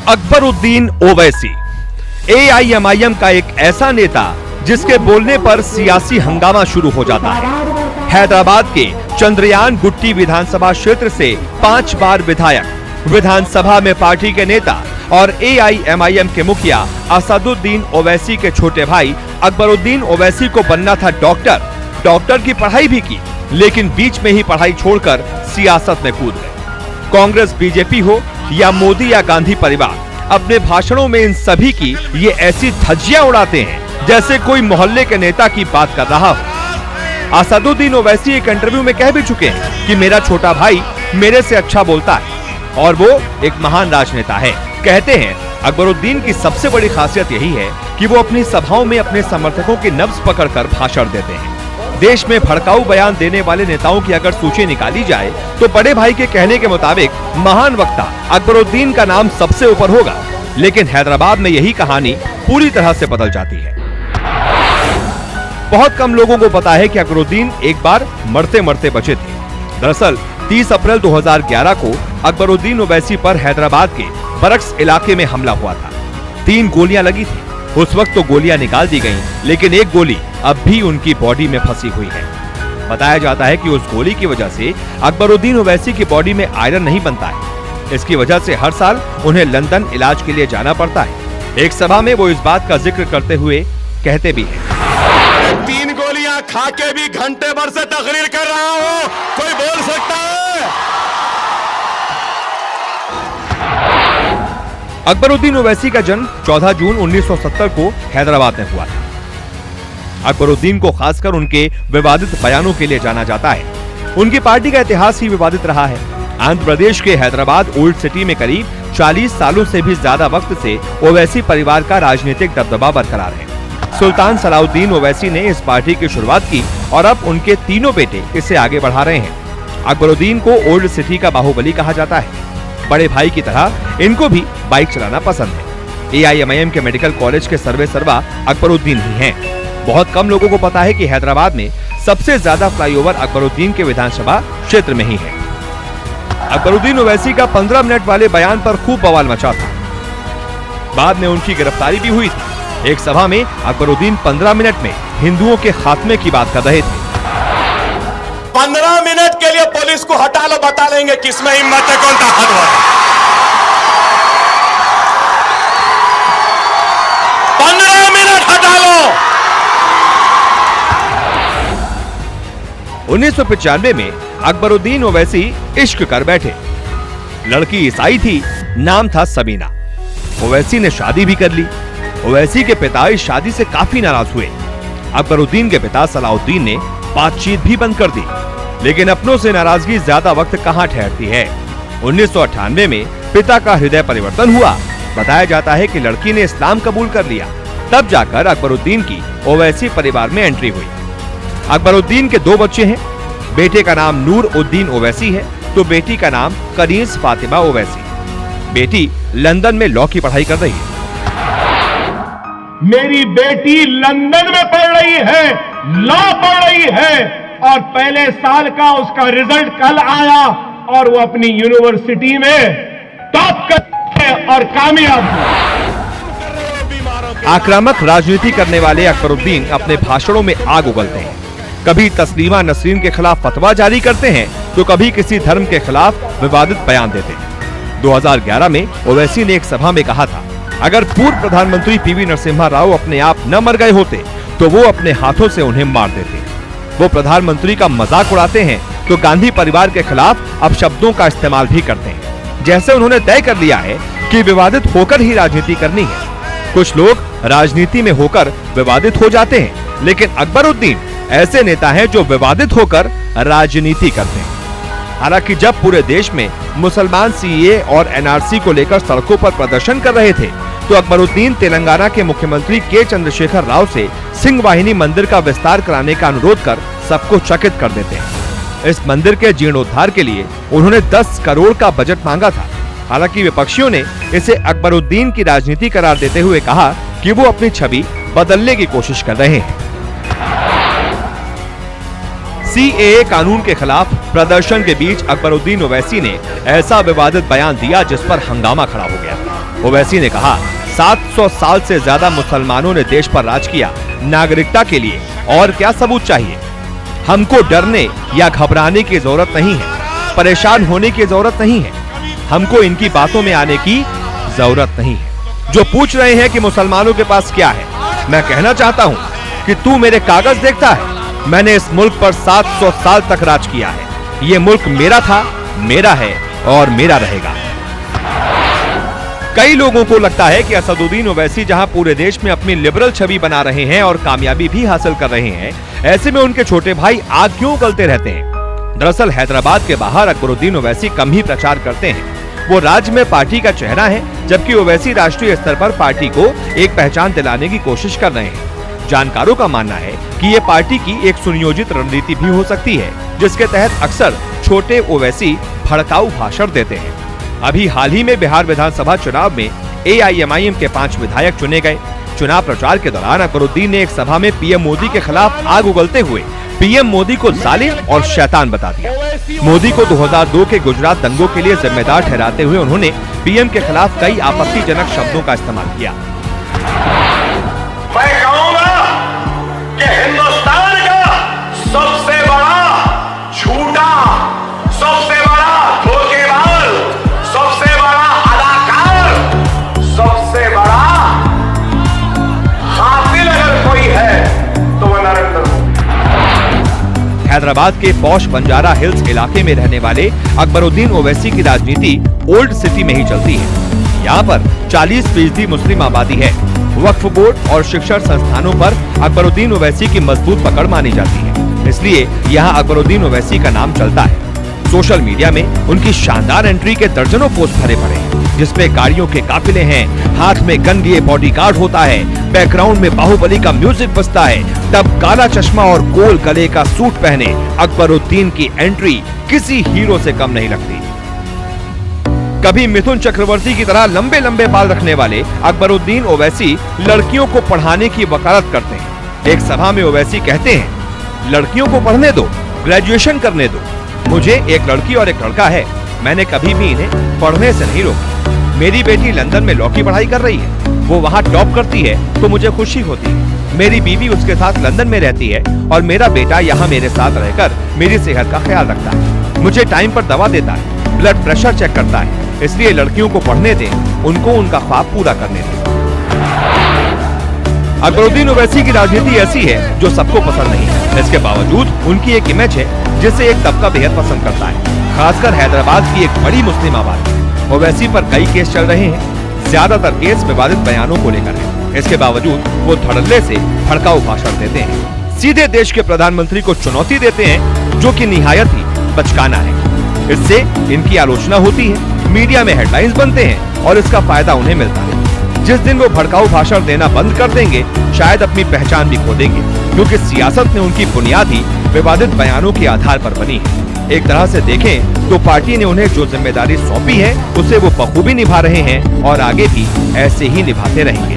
Akbaruddin Owaisi AIMIM का एक ऐसा नेता जिसके बोलने पर सियासी हंगामा शुरू हो जाता है। हैदराबाद के चंद्रयान गुट्टी विधानसभा क्षेत्र से 5 बार विधायक, विधानसभा में पार्टी के नेता और एआईएमआईएम के मुखिया असदुद्दीन ओवैसी के छोटे भाई अकबरुद्दीन ओवैसी को बनना था डॉक्टर की पढ़ाई भी की, लेकिन बीच में ही पढ़ाई छोड़कर सियासत में कूद गए। कांग्रेस बीजेपी हो या मोदी या गांधी परिवार, अपने भाषणों में इन सभी की ये ऐसी धज्जियां उड़ाते हैं जैसे कोई मोहल्ले के नेता की बात कर रहा हो। असदुद्दीन ओवैसी एक इंटरव्यू में कह भी चुके हैं कि मेरा छोटा भाई मेरे से अच्छा बोलता है और वो एक महान राजनेता है। कहते हैं अकबरुद्दीन की सबसे बड़ी खासियत यही है कि वो अपनी सभाओं में अपने समर्थकों की नब्ज पकड़कर भाषण देते हैं। देश में भड़काऊ बयान देने वाले नेताओं की अगर सूची निकाली जाए तो बड़े भाई के कहने के मुताबिक महान वक्ता अकबरुद्दीन का नाम सबसे ऊपर होगा, लेकिन हैदराबाद में यही कहानी पूरी तरह से बदल जाती है। बहुत कम लोगों को पता है कि अकबरुद्दीन एक बार मरते मरते बचे थे। दरअसल 30 अप्रैल 2011 को अकबरुद्दीन ओवैसी पर हैदराबाद के बरक्स इलाके में हमला हुआ था। 3 गोलियां लगी थी। उस वक्त तो गोलियां निकाल दी गईं, लेकिन एक गोली अब भी उनकी बॉडी में फंसी हुई है। बताया जाता है कि उस गोली की वजह से अकबरुद्दीन ओवैसी की बॉडी में आयरन नहीं बनता है। इसकी वजह से हर साल उन्हें लंदन इलाज के लिए जाना पड़ता है। एक सभा में वो इस बात का जिक्र करते हुए कहते भी हैं, 3 गोलियां खा के भी घंटे भर से तकरीर कर रहा हूं, कोई बोल सकता है? अकबरुद्दीन ओवैसी का जन्म 14 जून 1970 को हैदराबाद में हुआ था। अकबरुद्दीन को खासकर उनके विवादित बयानों के लिए जाना जाता है। उनकी पार्टी का इतिहास ही विवादित रहा है। आंध्र प्रदेश के हैदराबाद ओल्ड सिटी में करीब 40 सालों से भी ज्यादा वक्त से ओवैसी परिवार का राजनीतिक दबदबा बरकरार है। सुल्तान सलाउद्दीन ओवैसी ने इस पार्टी की शुरुआत की और अब उनके तीनों बेटे इसे आगे बढ़ा रहे हैं। अकबरुद्दीन को ओल्ड सिटी का बाहुबली कहा जाता है। बड़े भाई की तरह इनको भी बाइक चलाना पसंद है। एआईएमआईएम के मेडिकल कॉलेज के सर्वेसर्वा अकबरुद्दीन ही हैं। बहुत कम लोगों को पता है कि हैदराबाद में सबसे ज्यादा फ्लाईओवर अकबरुद्दीन के विधानसभा क्षेत्र में ही है। अकबरुद्दीन ओवैसी का 15 मिनट वाले बयान पर खूब बवाल मचा था। बाद में उनकी गिरफ्तारी भी हुई थी। एक सभा में अकबरुद्दीन 15 मिनट में हिंदुओं के खात्मे की बात कर रहे थे। 15 मिनट के लिए पुलिस को हटा लो, बता लेंगे किसमें हिम्मत है, कौन ताकतवर है। 15 मिनट हटा लो। 1995 में अकबरुद्दीन ओवैसी इश्क कर बैठे। लड़की ईसाई थी, नाम था सबीना। ओवैसी ने शादी भी कर ली। ओवैसी के पिता इस शादी से काफी नाराज हुए। अकबरुद्दीन के पिता सलाउद्दीन ने बातचीत भी बंद कर दी, लेकिन अपनों से नाराजगी ज्यादा वक्त कहां ठहरती है। 1998 में पिता का हृदय परिवर्तन हुआ। बताया जाता है कि लड़की ने इस्लाम कबूल कर लिया। तब जाकर अकबरुद्दीन की ओवैसी परिवार में एंट्री हुई। अकबरुद्दीन के 2 बच्चे हैं। बेटे का नाम नूर उद्दीन ओवैसी है तो बेटी का नाम कनीज फातिमा ओवैसी। बेटी लंदन में लॉ की पढ़ाई कर रही है। मेरी बेटी लंदन में पढ़ रही है, लॉ पढ़ रही है और पहले साल का उसका रिजल्ट कल आया और वो अपनी यूनिवर्सिटी में टॉप करते और कामयाब हुआ। आक्रामक राजनीति करने वाले अकबरुद्दीन अपने भाषणों में आग उगलते हैं। कभी तस्लीमा नसरीन के खिलाफ फतवा जारी करते हैं तो कभी किसी धर्म के खिलाफ विवादित बयान देते हैं। 2011 में ओवैसी ने एक सभा में कहा था, अगर पूर्व प्रधानमंत्री पीवी नरसिम्हा राव अपने आप न मर गए होते तो वो अपने हाथों से उन्हें मार देते। वो प्रधानमंत्री का मजाक उड़ाते हैं तो गांधी परिवार के खिलाफ अपशब्दों का इस्तेमाल भी करते हैं। जैसे उन्होंने तय कर लिया है कि विवादित होकर ही राजनीति करनी है। कुछ लोग राजनीति में होकर विवादित हो जाते हैं, लेकिन अकबरुद्दीन ऐसे नेता हैं जो विवादित होकर राजनीति करते हैं। हालांकि जब पूरे देश में मुसलमान सीएए और एनआरसी को लेकर सड़कों पर प्रदर्शन कर रहे थे तो अकबरुद्दीन तेलंगाना के मुख्यमंत्री के चंद्रशेखर राव से सिंह वाहिनी मंदिर का विस्तार कराने का अनुरोध कर सबको चकित कर देते हैं। इस मंदिर के जीर्णोद्धार के लिए उन्होंने 10 करोड़ का बजट मांगा था। हालांकि विपक्षियों ने इसे अकबरुद्दीन की राजनीति करार देते हुए कहा कि वो अपनी छवि बदलने की कोशिश कर रहे हैं। सीएए कानून के खिलाफ प्रदर्शन के बीच अकबरुद्दीन ओवैसी ने ऐसा विवादित बयान दिया जिस पर हंगामा खड़ा हो गया। ओवैसी ने कहा, 700 साल से ज्यादा मुसलमानों ने देश पर राज किया, नागरिकता के लिए और क्या सबूत चाहिए? हमको डरने या घबराने की जरूरत नहीं है, परेशान होने की जरूरत नहीं है, हमको इनकी बातों में आने की जरूरत नहीं है। जो पूछ रहे हैं कि मुसलमानों के पास क्या है, मैं कहना चाहता हूं कि तू मेरे कागज देखता है? मैंने इस मुल्क पर 700 साल तक राज किया है। ये मुल्क मेरा था, मेरा है और मेरा रहेगा। कई लोगों को लगता है कि असदुद्दीन ओवैसी जहां पूरे देश में अपनी लिबरल छवि बना रहे हैं और कामयाबी भी हासिल कर रहे हैं, ऐसे में उनके छोटे भाई आग क्यों उगलते रहते हैं? दरअसल हैदराबाद के बाहर अकबरुद्दीन ओवैसी कम ही प्रचार करते हैं। वो राज्य में पार्टी का चेहरा है, जबकि ओवैसी राष्ट्रीय स्तर पर पार्टी को एक पहचान दिलाने की कोशिश कर रहे हैं। जानकारों का मानना है कि ये पार्टी की एक सुनियोजित रणनीति भी हो सकती है, जिसके तहत अक्सर छोटे ओवैसी भड़काऊ भाषण देते हैं। अभी हाल ही में बिहार विधानसभा चुनाव में AIMIM के 5 विधायक चुने गए। चुनाव प्रचार के दौरान अकबरुद्दीन ने एक सभा में PM मोदी के खिलाफ आग उगलते हुए PM मोदी को जालिम और शैतान बता दिया। मोदी को 2002 के गुजरात दंगों के लिए जिम्मेदार ठहराते हुए उन्होंने PM के खिलाफ कई आपत्तिजनक शब्दों का इस्तेमाल किया। मैं कहूंगा कि हिंदुस्तान का सबसे बड़ा झूठा, सबसे बड़ा धोखेबाज, सबसे बड़ा अदाकार, सबसे बड़ा हासिल अगर कोई है तो वह नरेंद्र मोदी। हैदराबाद के पौष बंजारा हिल्स इलाके में रहने वाले अकबरुद्दीन ओवैसी की राजनीति ओल्ड सिटी में ही चलती है। यहाँ पर 40% मुस्लिम आबादी है। वक्फ बोर्ड और शिक्षण संस्थानों पर अकबरुद्दीन ओवैसी की मजबूत पकड़ मानी जाती है, इसलिए यहाँ अकबरुद्दीन ओवैसी का नाम चलता है। सोशल मीडिया में उनकी शानदार एंट्री के दर्जनों पोस्ट भरे पड़े हैं, जिसमें गाड़ियों के काफिले हैं, हाथ में गन लिए बॉडीगार्ड होता है, बैकग्राउंड में बाहुबली का म्यूजिक बजता है, तब काला चश्मा और गोल गले का सूट पहने अकबरुद्दीन की एंट्री किसी हीरो से कम नहीं लगती। कभी मिथुन चक्रवर्ती की तरह लंबे लंबे बाल रखने वाले अकबरुद्दीन ओवैसी लड़कियों को पढ़ाने की वकालत करते हैं। एक सभा में ओवैसी कहते हैं, लड़कियों को पढ़ने दो, ग्रेजुएशन करने दो। मुझे एक लड़की और एक लड़का है, मैंने कभी भी इन्हें पढ़ने से नहीं रोका। मेरी बेटी लंदन में लॉ की पढ़ाई कर रही है, वो वहाँ टॉप करती है तो मुझे खुशी होती है। मेरी बीवी उसके साथ लंदन में रहती है और मेरा बेटा यहाँ मेरे साथ रहकर मेरी सेहत का ख्याल रखता है, मुझे टाइम पर दवा देता है, ब्लड प्रेशर चेक करता है। इसलिए लड़कियों को पढ़ने दें, उनको उनका ख्वाब पूरा करने दें। अकबरुद्दीन ओवैसी की राजनीति ऐसी है जो सबको पसंद नहीं है। इसके बावजूद उनकी एक इमेज है जिसे एक तबका बेहद पसंद करता है, खासकर हैदराबाद की एक बड़ी मुस्लिम आबादी। ओवैसी पर कई केस चल रहे हैं, ज्यादातर केस विवादित बयानों को लेकर है। इसके बावजूद वो धड़ल्ले से भड़काऊ भाषण देते हैं, सीधे देश के प्रधानमंत्री को चुनौती देते हैं, जो कि निहायत ही बचकाना है। इससे इनकी आलोचना होती है, मीडिया में हेडलाइंस बनते हैं और इसका फायदा उन्हें मिलता है। जिस दिन वो भड़काऊ भाषण देना बंद कर देंगे, शायद अपनी पहचान भी खो देंगे, क्योंकि सियासत में उनकी बुनियाद ही विवादित बयानों के आधार पर बनी है। एक तरह से देखें तो पार्टी ने उन्हें जो जिम्मेदारी सौंपी है, उसे वो बखूबी निभा रहे हैं और आगे भी ऐसे ही निभाते रहेंगे।